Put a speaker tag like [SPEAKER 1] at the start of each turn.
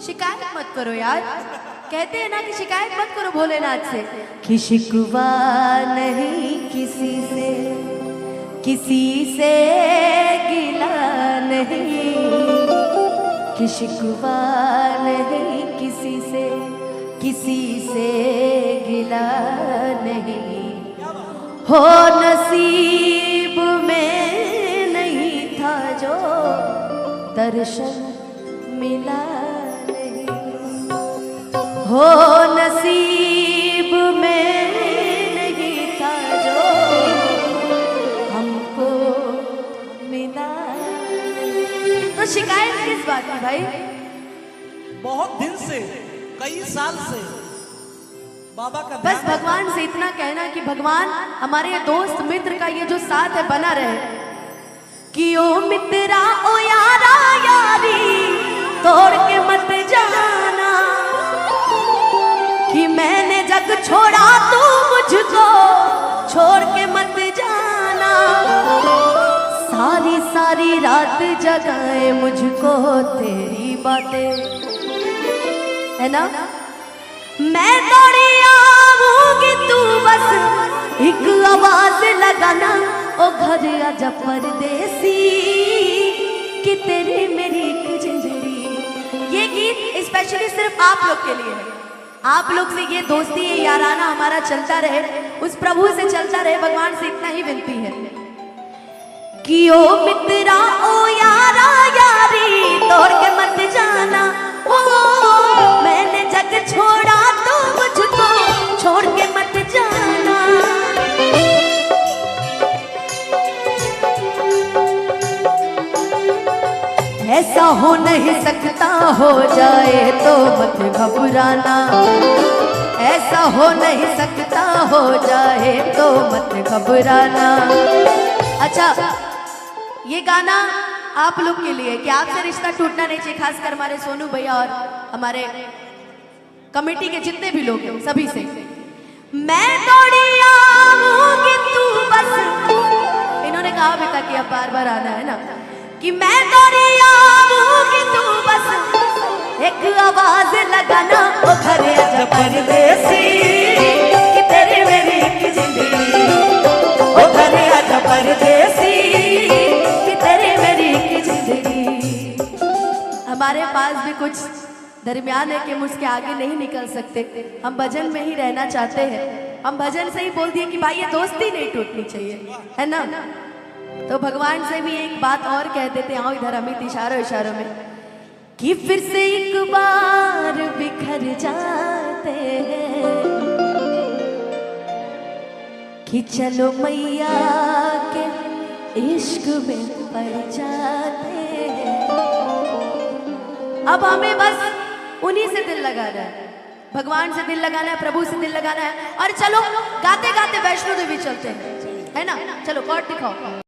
[SPEAKER 1] शिकायत मत करो यार, कहते हैं ना कि शिकायत मत करो भोलेनाथ से। कि शिकवा नहीं किसी से गिला नहीं, कि शिकवा नहीं किसी से गिला नहीं। हो नसीब में नहीं था जो दर्शन मिला नहीं, हो नसीब में नहीं था जो हमको मिला। तो शिकायत किस बात की भाई?
[SPEAKER 2] बहुत दिन से, कई साल से बाबा का
[SPEAKER 1] बस भगवान से इतना कहना कि भगवान हमारे दोस्त मित्र का ये जो साथ है बना रहे। कि ओ मित्रा ओ यारा यारी तोड़ के मत जाना, कि मैंने जग छोड़ा तू मुझको छोड़ के मत जाना। सारी सारी रात जगाए मुझको तेरी बातें, है ना। मैं दौड़ी आऊंगी तू बस एक आवाज लगाना, ओ घर आजा परदेसी कि तेरी मेरी एक जिंदगी। ये गीत स्पेशली सिर्फ आप लोग के लिए है। आप लोग से ये दोस्ती ये याराना हमारा चलता रहे, उस प्रभु से चलता रहे। भगवान से इतना ही विनती है कि ओ मित्रा ओ यारा यारी तोड़ के मत जाना। ओ मैंने जग छोड़ा तो मुझको छोड़ के मत जाना। ऐसा हो नहीं सकता, हो जाए तो मत घबराना। ऐसा हो नहीं सकता, हो जाए तो मत घबराना। अच्छा, ये गाना आप लोग के लिए कि आपसे रिश्ता टूटना नहीं चाहिए, खासकर हमारे सोनू भैया और हमारे कमेटी के जितने भी लोग हैं सभी से। मैं दौड़ी आऊंगी तू बस, इन्होंने कहा भी था कि अब बार बार आना है ना। कि मैं दौड़ी आऊंगी तू बस एक आवाज लगाना, ओ घर आजा परदेसी कि तेरी मेरी एक जिंदगी। ओ घर आजा परदेसी कि तेरी मेरी एक जिंदगी। हमारे पास भी कुछ दरमियान है कि हम उसके आगे नहीं निकल सकते। हम भजन में ही रहना चाहते हैं। हम भजन से ही बोल दिए कि भाई ये दोस्ती नहीं टूटनी चाहिए, है ना। तो भगवान से भी एक बात और कह देते, आओ इधर अमित इशारों इशारों में, कि फिर से एक बार बिखर जाते हैं, कि चलो मैया के इश्क में पड़ जाते हैं। अब हमें बस उन्हीं से दिल लगाना है, भगवान से दिल लगाना है, प्रभु से दिल लगाना है। और चलो गाते गाते वैष्णो देवी चलते हैं, है ना। चलो कॉर्ड दिखाओ।